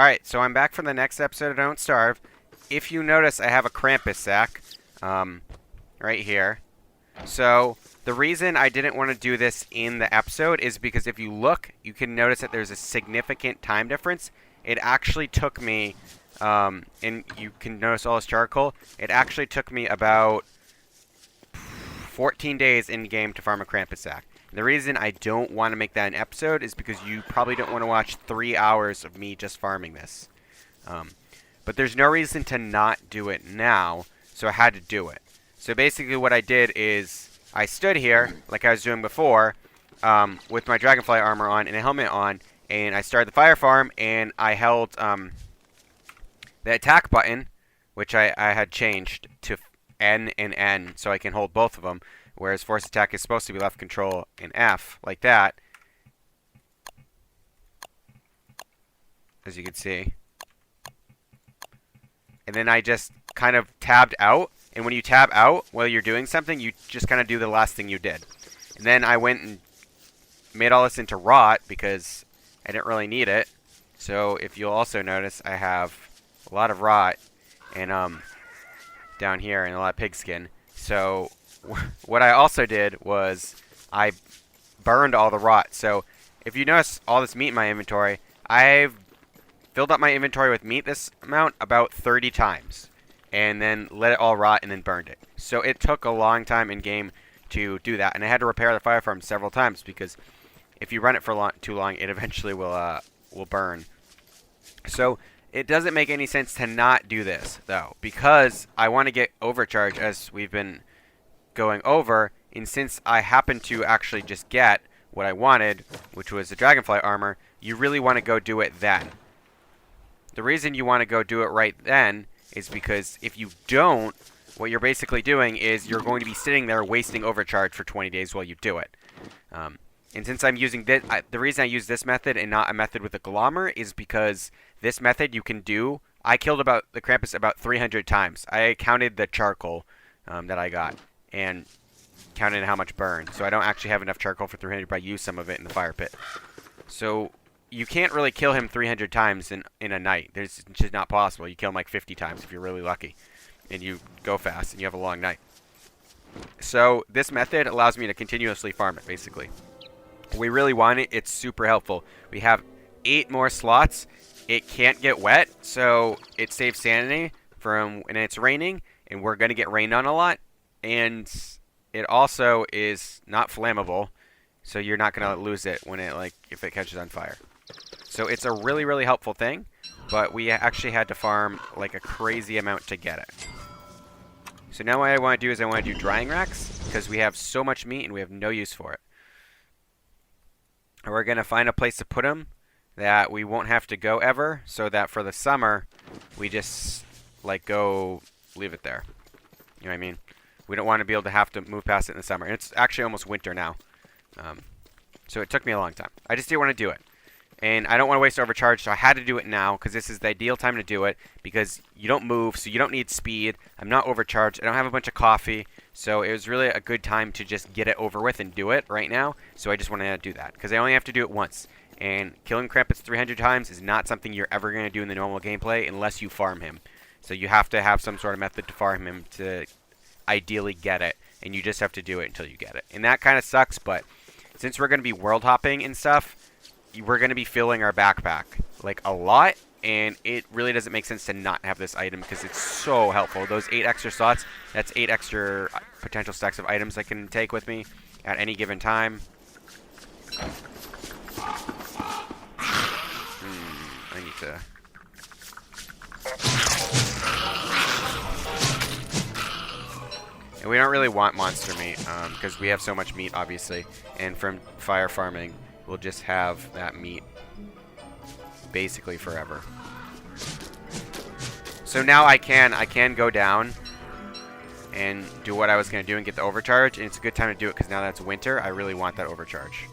Alright, so I'm back for the next episode of Don't Starve. If you notice, I have a Krampus sack right here. So the reason I didn't want to do this in the episode is because if you look, you can notice that there's a significant time difference. It actually took me, and you can notice all this charcoal, it actually took me about 14 days in-game to farm a Krampus sack. The reason I don't want to make that an episode is because you probably don't want to watch 3 hours of me just farming this. But there's no reason to not do it now, so I had to do it. So basically what I did is I stood here, like I was doing before, with my dragonfly armor on and a helmet on, and I started the fire farm, and I held the attack button, which I had changed to N and N, so I can hold both of them. Whereas force attack is supposed to be left control and F, like that. As you can see. And then I just kind of tabbed out. And when you tab out while you're doing something, you just kind of do the last thing you did. And then I went and made all this into rot because I didn't really need it. So if you'll also notice, I have a lot of rot and down here and a lot of pigskin. So what I also did was I burned all the rot. So if you notice all this meat in my inventory, I've filled up my inventory with meat this amount about 30 times. And then let it all rot and then burned it. So it took a long time in game to do that. And I had to repair the fire farm several times because if you run it for too long, it eventually will burn. So it doesn't make any sense to not do this, though, because I want to get overcharge as we've been going over, and since I happened to actually just get what I wanted, which was the dragonfly armor, you really want to go do it then. The reason you want to go do it right then is because if you don't, what you're basically doing is you're going to be sitting there wasting overcharge for 20 days while you do it. And since I'm using this, the reason I use this method and not a method with a glommer is because this method you can do. I killed the Krampus about 300 times. I counted the charcoal that I got and counted how much burned. So I don't actually have enough charcoal for 300, but I used some of it in the fire pit. So you can't really kill him 300 times in a night. It's just not possible. You kill him like 50 times if you're really lucky. And you go fast and you have a long night. So this method allows me to continuously farm it, basically. We really want it. It's super helpful. We have 8 more slots. It can't get wet, so it saves sanity from when it's raining. And we're going to get rained on a lot. And it also is not flammable, so you're not going to lose it when if it catches on fire. So it's a really, really helpful thing, but we actually had to farm like a crazy amount to get it. So now what I want to do is I want to do drying racks because we have so much meat and we have no use for it. And we're going to find a place to put them that we won't have to go ever, so that for the summer we just go leave it there. You know what I mean? We don't want to be able to have to move past it in the summer. And it's actually almost winter now. So it took me a long time. I just didn't want to do it. And I don't want to waste overcharge, so I had to do it now because this is the ideal time to do it because you don't move, so you don't need speed. I'm not overcharged. I don't have a bunch of coffee. So it was really a good time to just get it over with and do it right now. So I just want to do that because I only have to do it once. And killing Krampus 300 times is not something you're ever going to do in the normal gameplay unless you farm him. So you have to have some sort of method to farm him to ideally get it, and you just have to do it until you get it. And that kind of sucks, but since we're going to be world hopping and stuff, we're going to be filling our backpack a lot, and it really doesn't make sense to not have this item because it's so helpful. Those 8 extra slots, that's 8 extra potential stacks of items I can take with me at any given time. I need to... And we don't really want monster meat because we have so much meat, obviously. And from fire farming, we'll just have that meat basically forever. So now I can go down and do what I was going to do and get the overcharge. And it's a good time to do it because now that it's winter, I really want that overcharge.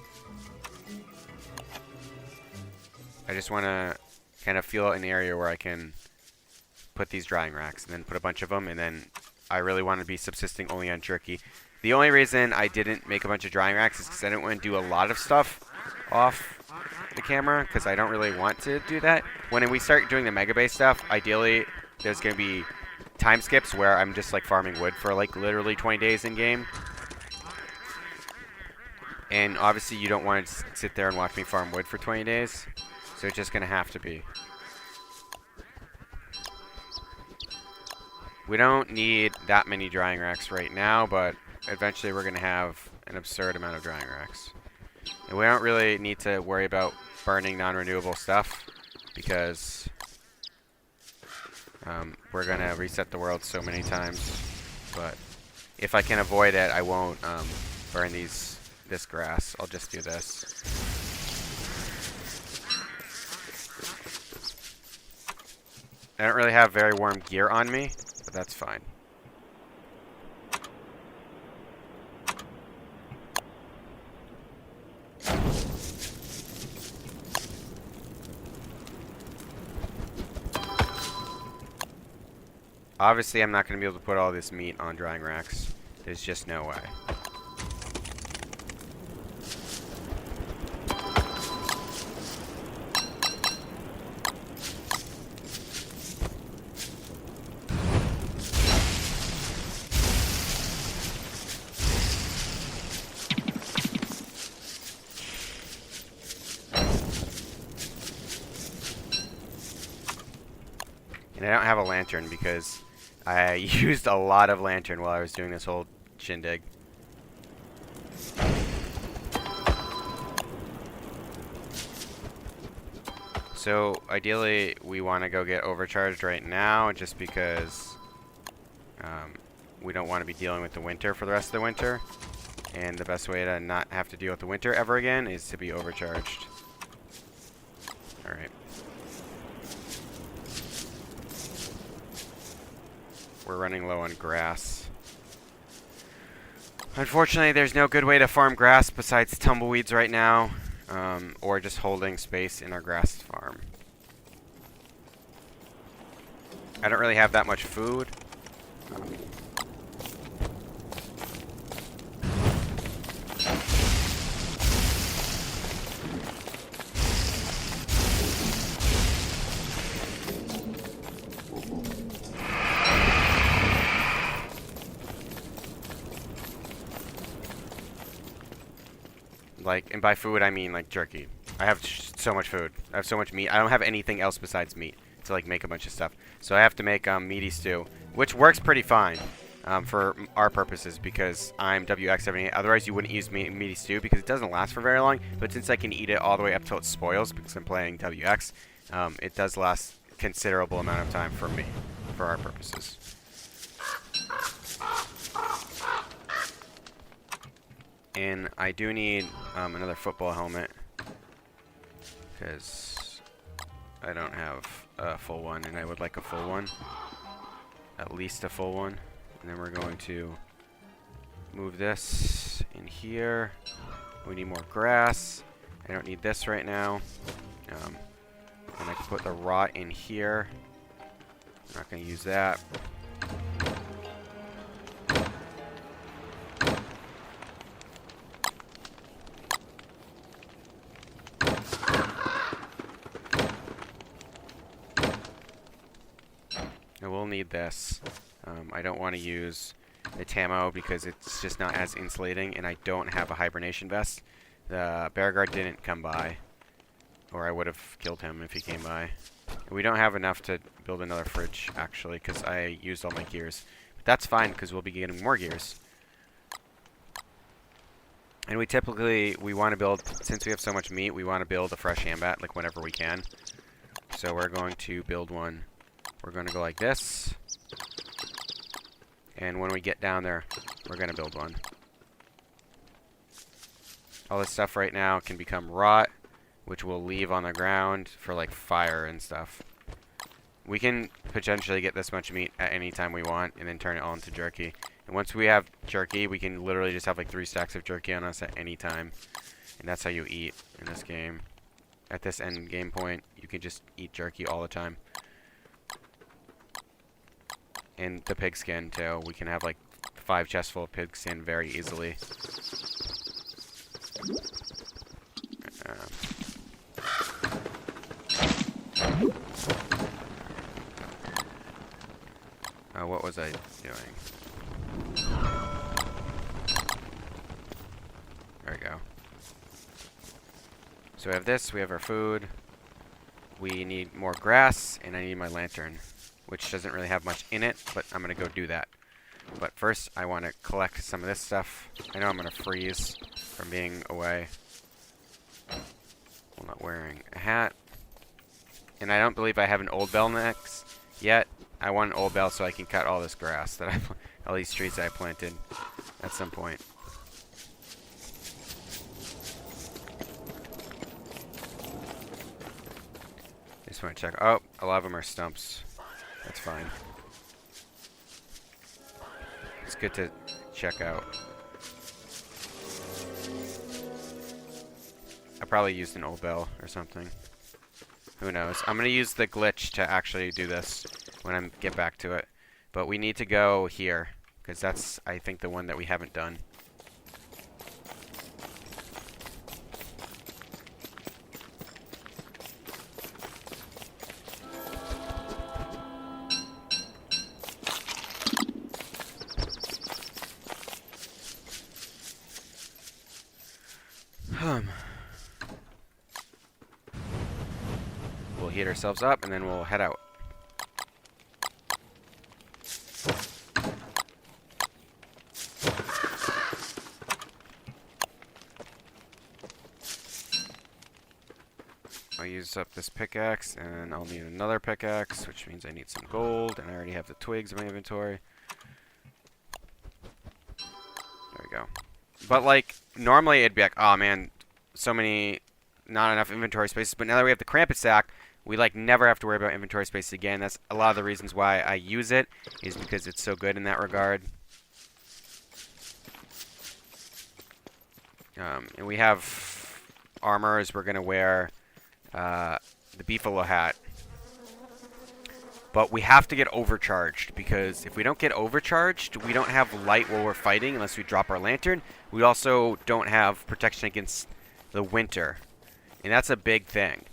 I just want to kind of feel an area where I can put these drying racks and then put a bunch of them, and then I really want to be subsisting only on jerky. The only reason I didn't make a bunch of drying racks is because I didn't want to do a lot of stuff off the camera because I don't really want to do that. When we start doing the Mega Base stuff, ideally there's going to be time skips where I'm just like farming wood for like literally 20 days in game. And obviously you don't want to sit there and watch me farm wood for 20 days. So it's just going to have to be. We don't need that many drying racks right now, but eventually we're going to have an absurd amount of drying racks. And we don't really need to worry about burning non-renewable stuff because we're going to reset the world so many times. But if I can avoid it, I won't burn this grass. I'll just do this. I don't really have very warm gear on me, but that's fine. Obviously, I'm not going to be able to put all this meat on drying racks. There's just no way. And I don't have a lantern because I used a lot of lantern while I was doing this whole shindig. So ideally we want to go get overcharged right now just because we don't want to be dealing with the winter for the rest of the winter. And the best way to not have to deal with the winter ever again is to be overcharged. Alright. We're running low on grass. Unfortunately, there's no good way to farm grass besides tumbleweeds right now, or just holding space in our grass farm. I don't really have that much food. Like, and by food I mean like jerky. I have so much food. I have so much meat. I don't have anything else besides meat to like make a bunch of stuff. So I have to make meaty stew, which works pretty fine for our purposes because I'm WX78. Otherwise you wouldn't use meaty stew because it doesn't last for very long. But since I can eat it all the way up till it spoils because I'm playing WX, it does last a considerable amount of time for me, for our purposes. And I do need another football helmet because I don't have a full one, and I would like a full one, at least a full one. And then we're going to move this in here. We need more grass. I don't need this right now. And I can put the rot in here. I'm not going to use that. We'll need this. I don't want to use the Tamo because it's just not as insulating, and I don't have a hibernation vest. The bear guard didn't come by, or I would have killed him if he came by. And we don't have enough to build another fridge, actually, because I used all my gears. But that's fine, because we'll be getting more gears. And we typically, we want to build, since we have so much meat, we want to build a fresh hambat, like, whenever we can. So we're going to build one. We're going to go like this. And when we get down there, we're going to build one. All this stuff right now can become rot, which we'll leave on the ground for like fire and stuff. We can potentially get this much meat at any time we want and then turn it all into jerky. And once we have jerky, we can literally just have like 3 stacks of jerky on us at any time. And that's how you eat in this game. At this end game point, you can just eat jerky all the time. And the pig skin too. We can have like 5 chests full of pig skin very easily. What was I doing? There we go. So we have this, we have our food. We need more grass, and I need my lantern, which doesn't really have much in it, but I'm going to go do that. But first, I want to collect some of this stuff. I know I'm going to freeze from being away. I'm not wearing a hat. And I don't believe I have an old bell next yet. I want an old bell so I can cut all this grass that all these trees that I planted at some point. Just want to check. Oh, a lot of them are stumps. That's fine. It's good to check out. I probably used an old bell or something. Who knows? I'm going to use the glitch to actually do this when I get back to it. But we need to go here, because that's, I think, the one that we haven't done. We'll heat ourselves up, and then we'll head out. I'll use up this pickaxe, and I'll need another pickaxe, which means I need some gold, and I already have the twigs in my inventory. There we go. But, like, normally it'd be like, oh man, so many, not enough inventory spaces, but now that we have the Krampus sack, we, like, never have to worry about inventory space again. That's a lot of the reasons why I use it, is because it's so good in that regard. And we have armors. We're going to wear the beefalo hat. But we have to get overcharged, because if we don't get overcharged, we don't have light while we're fighting unless we drop our lantern. We also don't have protection against the winter. And that's a big thing.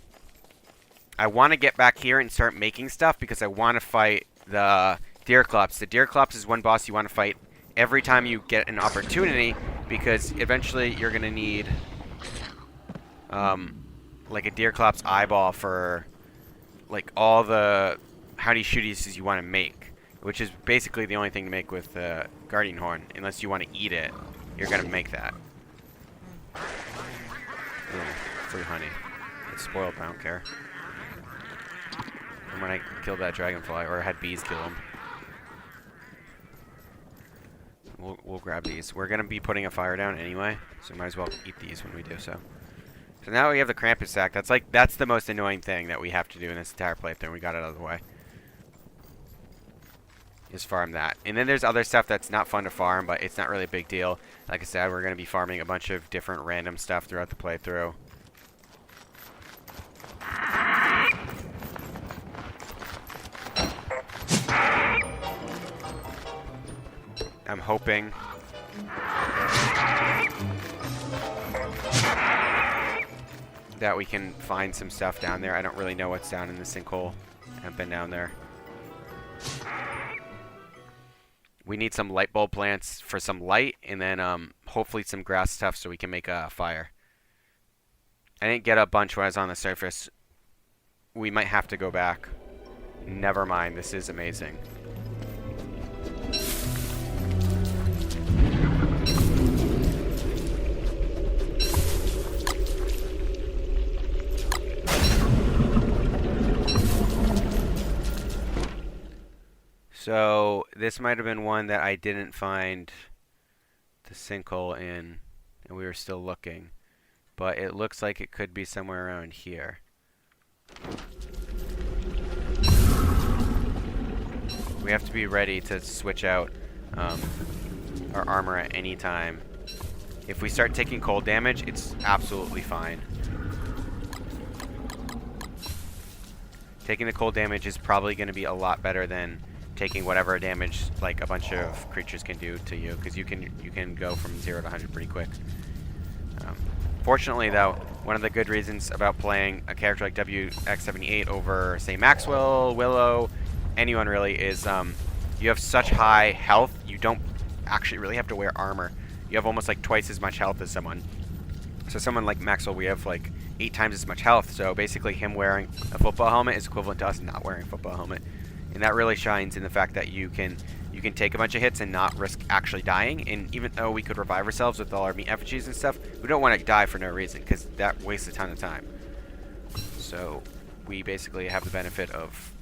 I want to get back here and start making stuff because I want to fight the Deerclops. The Deerclops is one boss you want to fight every time you get an opportunity, because eventually you're going to need like a Deerclops eyeball for like all the howdy shooties you want to make, which is basically the only thing to make with the Guardian Horn. Unless you want to eat it, you're going to make that. Ooh, free honey. It's spoiled, I don't care. And when I killed that dragonfly, or had bees kill him. We'll grab these. We're going to be putting a fire down anyway, so might as well eat these when we do so. So now we have the Krampus sack. That's the most annoying thing that we have to do in this entire playthrough. We got it out of the way. Is farm that. And then there's other stuff that's not fun to farm, but it's not really a big deal. Like I said, we're going to be farming a bunch of different random stuff throughout the playthrough. I'm hoping that we can find some stuff down there. I don't really know what's down in the sinkhole. I haven't been down there. We need some light bulb plants for some light, and then hopefully some grass stuff so we can make a fire. I didn't get a bunch when I was on the surface. We might have to go back. Never mind, this is amazing. So this might have been one that I didn't find the sinkhole in, and we were still looking. But it looks like it could be somewhere around here. We have to be ready to switch out our armor at any time. If we start taking cold damage, it's absolutely fine. Taking the cold damage is probably going to be a lot better than taking whatever damage like a bunch of creatures can do to you, because you can go from 0 to 100 pretty quick. Fortunately, though, one of the good reasons about playing a character like WX78 over, say, Maxwell, Willow, anyone really, is you have such high health, you don't actually really have to wear armor. You have almost like twice as much health as someone. So someone like Maxwell, we have like 8 times as much health. So basically him wearing a football helmet is equivalent to us not wearing a football helmet. And that really shines in the fact that you can take a bunch of hits and not risk actually dying. And even though we could revive ourselves with all our meat effigies and stuff, we don't want to die for no reason, because that wastes a ton of time. So we basically have the benefit of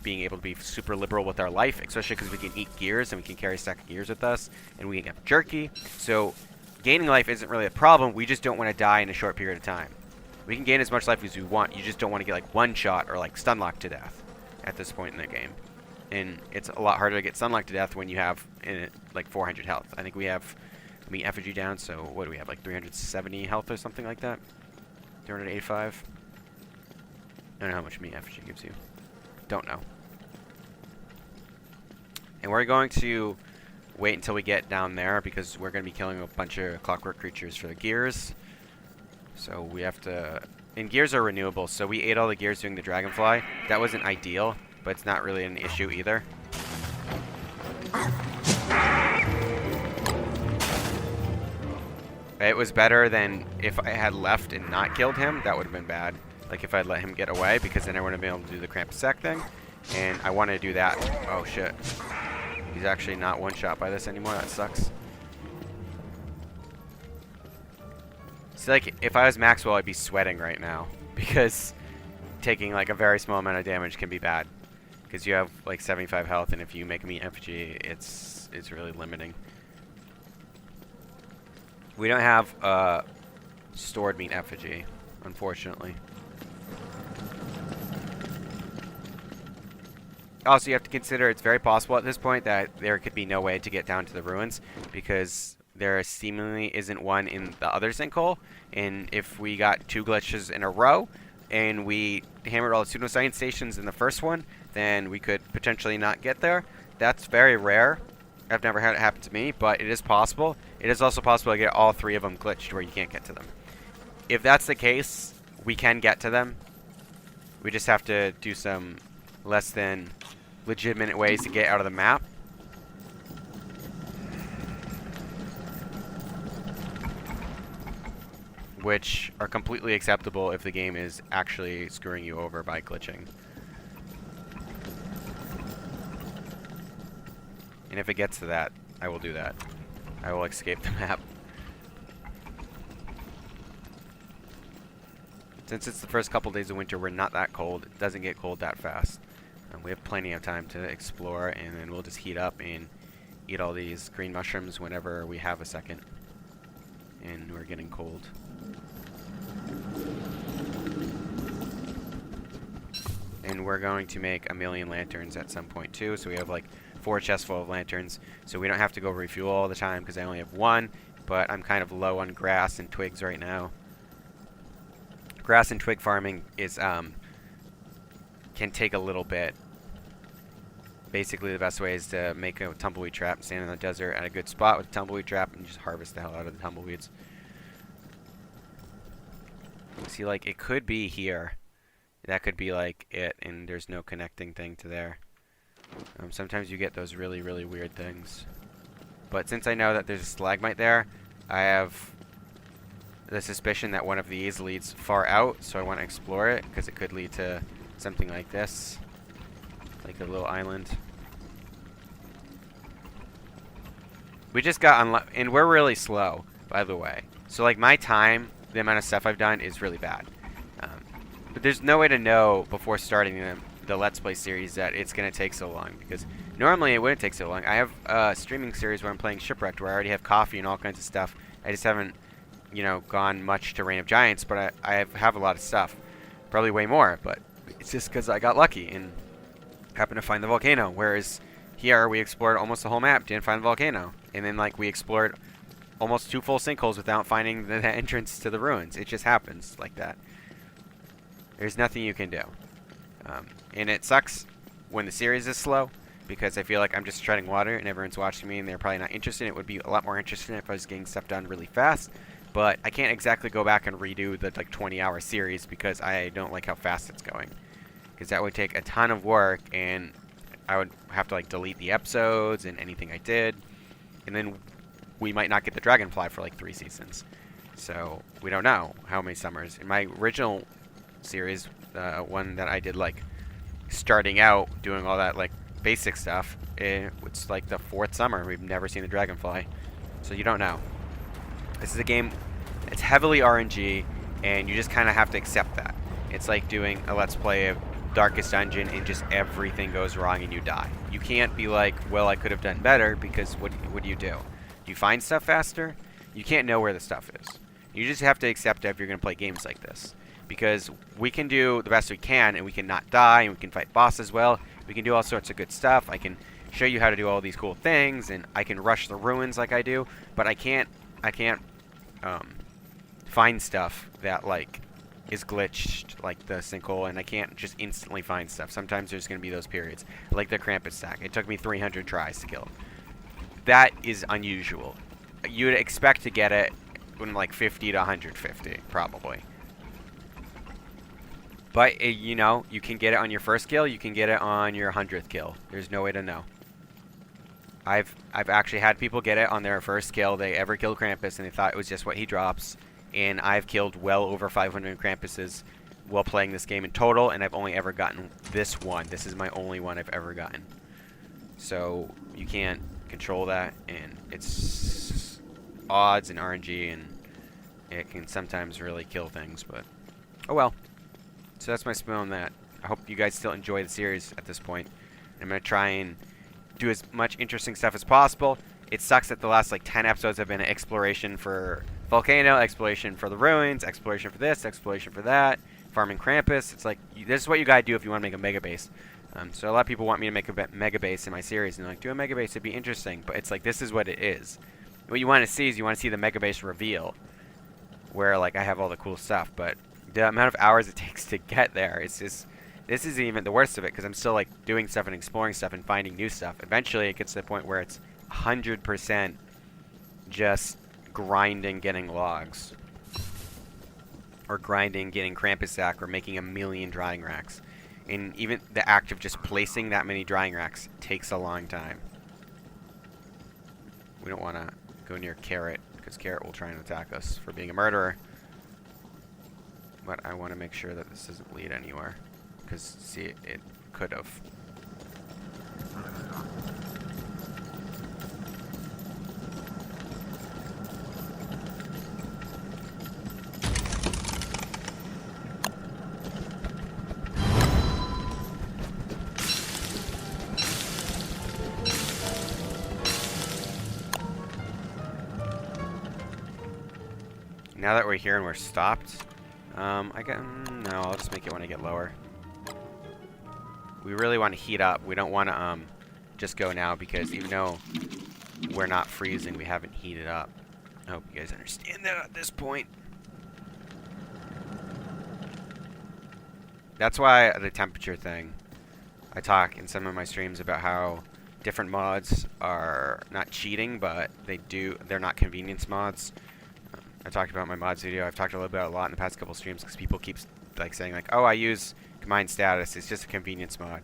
being able to be super liberal with our life, especially because we can eat gears and we can carry a stack of gears with us, and we can have jerky. So gaining life isn't really a problem. We just don't want to die in a short period of time. We can gain as much life as we want. You just don't want to get like one shot or like stun locked to death at this point in the game. And it's a lot harder to get stun locked to death when you have like 400 health. I think we have meat effigy down, so what do we have, like 370 health or something like that? 385? I don't know how much meat effigy gives you. Don't know. And we're going to wait until we get down there, because we're going to be killing a bunch of clockwork creatures for the gears. So we have to... And gears are renewable, so we ate all the gears doing the dragonfly. That wasn't ideal, but it's not really an issue either. It was better than if I had left and not killed him. That would have been bad. Like if I'd let him get away, because then I wouldn't have been able to do the Krampus sack thing. And I wanted to do that. Oh shit. He's actually not one shot by this anymore. That sucks. So like if I was Maxwell, I'd be sweating right now, because taking like a very small amount of damage can be bad, because you have like 75 health, and if you make a meat effigy, it's really limiting. We don't have stored meat effigy, unfortunately. Also, you have to consider it's very possible at this point that there could be no way to get down to the ruins, because there seemingly isn't one in the other sinkhole. And if we got 2 glitches in a row and we hammered all the pseudoscience stations in the first one, then we could potentially not get there. That's very rare. I've never had it happen to me, but it is possible. It is also possible to get all 3 of them glitched where you can't get to them. If that's the case, we can get to them. We just have to do some less than legitimate ways to get out of the map. Which are completely acceptable if the game is actually screwing you over by glitching. And if it gets to that, I will do that. I will escape the map. Since it's the first couple days of winter, we're not that cold. It doesn't get cold that fast. We have plenty of time to explore, and then we'll just heat up and eat all these green mushrooms whenever we have a second. And we're getting cold. And we're going to make 1,000,000 lanterns at some point too, so we have like 4 chests full of lanterns, so we don't have to go refuel all the time, because I only have 1, but I'm kind of low on grass and twigs right now. Grass and twig farming is can take a little bit. Basically, the best way is to make a tumbleweed trap, stand in the desert at a good spot with a tumbleweed trap, and just harvest the hell out of the tumbleweeds. See, like, it could be here. That could be like it, and there's no connecting thing to there. Sometimes you get those really, really weird things. But since I know that there's a stalagmite there, I have the suspicion that one of these leads far out, so I want to explore it, because it could lead to something like this. Like a little island. We just got and we're really slow, by the way. So like my time, the amount of stuff I've done is really bad. But there's no way to know before starting the Let's Play series that it's going to take so long, because normally it wouldn't take so long. I have a streaming series where I'm playing Shipwrecked, where I already have coffee and all kinds of stuff. I just haven't, you know, gone much to Reign of Giants, but I have a lot of stuff. Probably way more, but it's just because I got lucky and happened to find the volcano. Whereas here we explored almost the whole map, didn't find the volcano. And then like we explored almost 2 full sinkholes without finding the entrance to the ruins. It just happens like that. There's nothing you can do. And it sucks when the series is slow, because I feel like I'm just treading water and everyone's watching me and they're probably not interested. It would be a lot more interesting if I was getting stuff done really fast. But I can't exactly go back and redo the like 20-hour series, because I don't like how fast it's going. Because that would take a ton of work, and I would have to like delete the episodes and anything I did, and then we might not get the Dragonfly for like 3 seasons. So we don't know how many summers. In my original series, one that I did like starting out doing all that like basic stuff, it's like the 4th summer. We've never seen the Dragonfly, so you don't know. This is a game. It's heavily RNG, and you just kind of have to accept that. It's like doing a Let's Play of Darkest Dungeon, and just everything goes wrong and you die. You can't be like, well, I could have done better, because what do you do? Do you find stuff faster? You can't know where the stuff is. You just have to accept it if you're going to play games like this. Because we can do the best we can, and we can not die, and we can fight bosses well. We can do all sorts of good stuff. I can show you how to do all these cool things, and I can rush the ruins like I do, but I can't find stuff that like is glitched, like the sinkhole, and I can't just instantly find stuff. Sometimes there's going to be those periods, like the Krampus stack. It took me 300 tries to kill him. That is unusual. You would expect to get it in like 50 to 150, probably. But, you know, you can get it on your first kill, you can get it on your 100th kill. There's no way to know. I've actually had people get it on their first kill they ever killed Krampus, and they thought it was just what he drops. And I've killed well over 500 Krampuses while playing this game in total, and I've only ever gotten this one. This is my only one I've ever gotten. So you can't control that, and it's odds and RNG, and it can sometimes really kill things, but oh well. So that's my spin on that. I hope you guys still enjoy the series at this point. I'm going to try and do as much interesting stuff as possible. It sucks that the last like 10 episodes have been an exploration for Volcano, exploration for the ruins, exploration for this, exploration for that, farming Krampus. It's like, this is what you gotta do if you want to make a mega base. So a lot of people want me to make a mega base in my series, and they're like, do a mega base, it'd be interesting. But it's like, this is what it is. What you want to see is you want to see the mega base reveal, where like I have all the cool stuff. But the amount of hours it takes to get there, it's just, this isn't even the worst of it, because I'm still like doing stuff and exploring stuff and finding new stuff. Eventually it gets to the point where it's 100% just grinding getting logs, or grinding getting Krampus sack, or making 1,000,000 drying racks. And even the act of just placing that many drying racks takes a long time. We don't want to go near Carrot, because Carrot will try and attack us for being a murderer. But I want to make sure that this doesn't lead anywhere, because see, it could have. Now that we're here and we're stopped, no, I'll just make it when I get lower. We really want to heat up. We don't want to just go now, because even though we're not freezing, we haven't heated up. I hope you guys understand that at this point. That's why the temperature thing. I talk in some of my streams about how different mods are not cheating, but they're not convenience mods. I talked about my mods video. I've talked about it a lot in the past couple streams, because people keep like saying like, "Oh, I use combined status. It's just a convenience mod."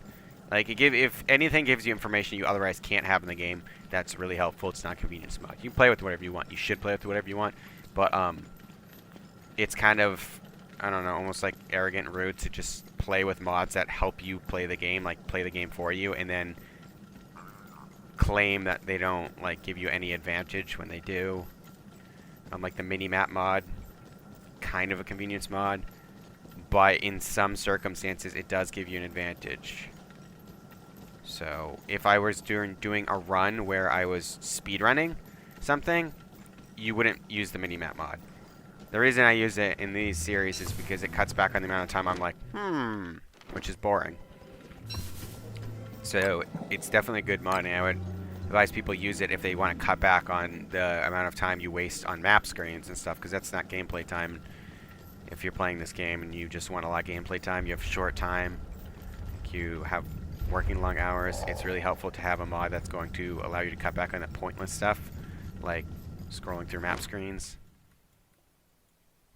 Like, if anything gives you information you otherwise can't have in the game, that's really helpful. It's not a convenience mod. You can play with whatever you want. You should play with whatever you want, but it's kind of, I don't know, almost like arrogant and rude to just play with mods that help you play the game, like play the game for you, and then claim that they don't like give you any advantage when they do. Like the mini-map mod, kind of a convenience mod, but in some circumstances it does give you an advantage. So if I was doing a run where I was speedrunning something, you wouldn't use the mini-map mod. The reason I use it in these series is because it cuts back on the amount of time I'm like, which is boring. So it's definitely a good mod, and I would advise people use it if they want to cut back on the amount of time you waste on map screens and stuff, because that's not gameplay time. If you're playing this game and you just want a lot of gameplay time, you have short time, you have working long hours, it's really helpful to have a mod that's going to allow you to cut back on that pointless stuff, like scrolling through map screens.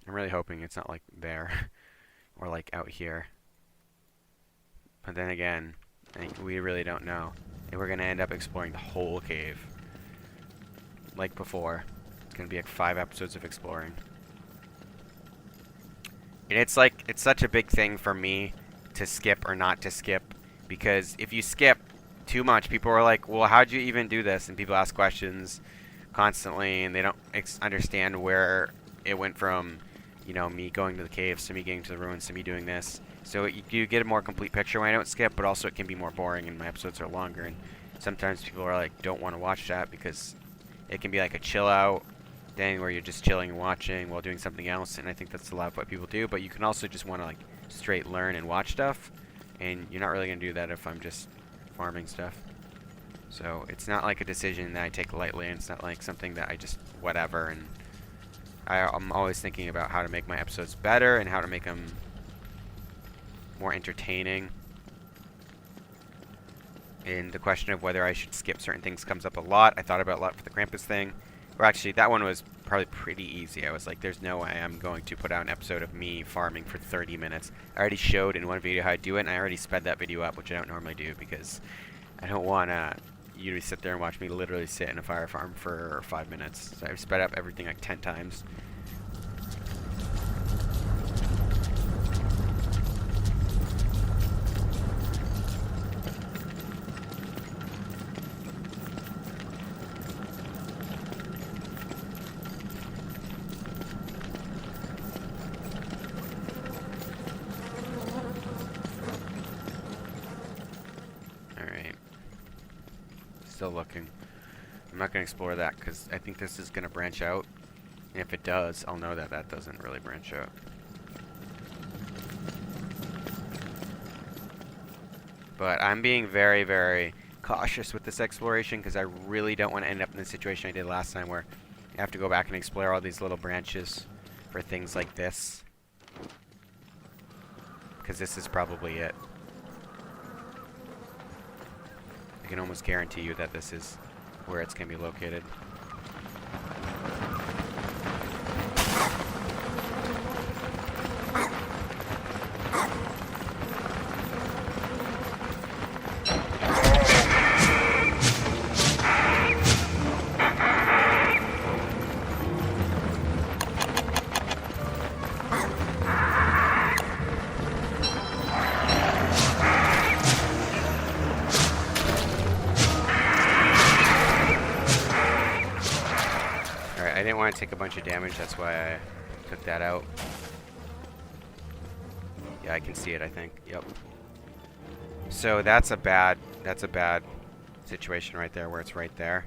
I'm really hoping it's not like there, or like out here. But then again, We really don't know. And we're going to end up exploring the whole cave. Like before. It's going to be like 5 episodes of exploring. And it's like, it's such a big thing for me to skip or not to skip. Because if you skip too much, people are like, well, how'd you even do this? And people ask questions constantly, and they don't understand where it went from, you know, me going to the caves to me getting to the ruins to me doing this. So you do get a more complete picture when I don't skip, but also it can be more boring and my episodes are longer. And sometimes people are like, don't want to watch that because it can be like a chill out thing where you're just chilling and watching while doing something else. And I think that's a lot of what people do. But you can also just want to like straight learn and watch stuff. And you're not really going to do that if I'm just farming stuff. So it's not like a decision that I take lightly, and it's not like something that I just whatever. And I'm always thinking about how to make my episodes better and how to make them more entertaining. And the question of whether I should skip certain things comes up a lot. I thought about it a lot for the Krampus thing. Or actually, that one was probably pretty easy. I was like, there's no way I'm going to put out an episode of me farming for 30 minutes. I already showed in one video how I do it, and I already sped that video up, which I don't normally do because I don't want you to sit there and watch me literally sit in a fire farm for 5 minutes. So I've sped up everything like 10 times. Still looking. I'm not going to explore that because I think this is going to branch out. And if it does, I'll know that that doesn't really branch out. But I'm being very, very cautious with this exploration because I really don't want to end up in the situation I did last time where I have to go back and explore all these little branches for things like this. Because this is probably it. I can almost guarantee you that this is where it's going to be located. I didn't want to take a bunch of damage, that's why I took that out. Yeah, I can see it, I think. Yep. So that's a bad situation right there, where it's right there.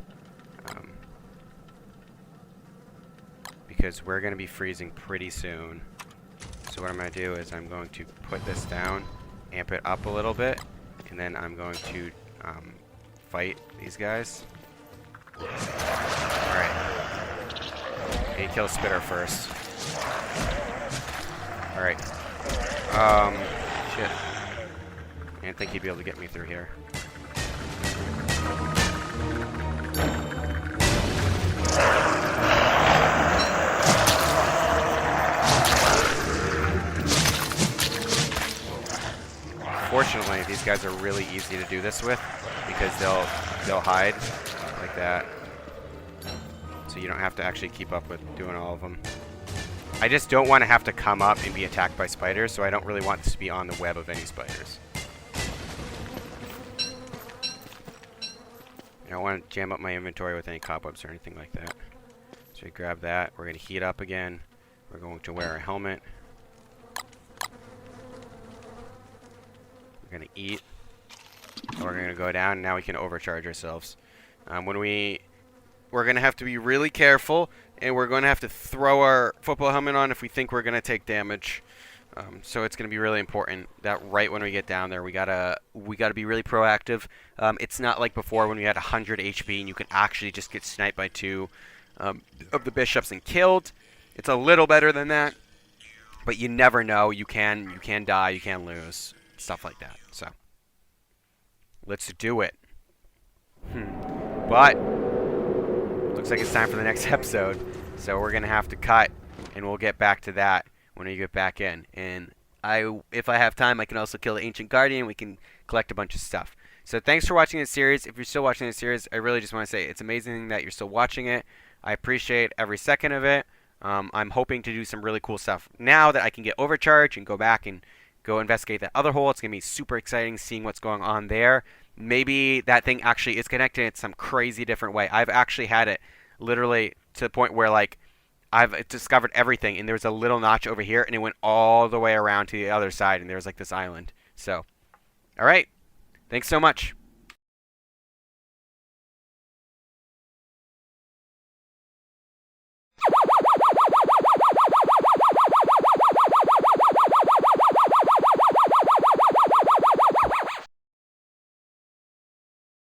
Because we're going to be freezing pretty soon. So what I'm going to do is I'm going to put this down, amp it up a little bit, and then I'm going to fight these guys. Alright. He kills Spitter first. Alright. Shit. I didn't think he'd be able to get me through here. Fortunately, these guys are really easy to do this with because they'll hide like that. So you don't have to actually keep up with doing all of them. I just don't want to have to come up and be attacked by spiders, so I don't really want this to be on the web of any spiders. I don't want to jam up my inventory with any cobwebs or anything like that. So we grab that. We're going to heat up again. We're going to wear a helmet. We're going to eat. And we're going to go down, and now we can overcharge ourselves. We're going to have to be really careful, and we're going to have to throw our football helmet on if we think we're going to take damage. So it's going to be really important that right when we get down there, we gotta be really proactive. It's not like before when we had 100 HP and you can actually just get sniped by 2 of the bishops and killed. It's a little better than that, but you never know. You can die, you can lose, stuff like that. So let's do it. But looks like it's time for the next episode, so we're gonna have to cut, and we'll get back to that when we get back in. And if I have time, I can also kill the Ancient Guardian. We can collect a bunch of stuff. So thanks for watching this series. If you're still watching this series, I really just want to say it's amazing that you're still watching it. I appreciate every second of it. I'm hoping to do some really cool stuff now that I can get overcharged and go back and go investigate that other hole. It's going to be super exciting seeing what's going on there. Maybe that thing actually is connected in some crazy different way. I've actually had it literally to the point where like I've discovered everything, and there was a little notch over here, and it went all the way around to the other side, and there was like this island. So, all right, thanks so much.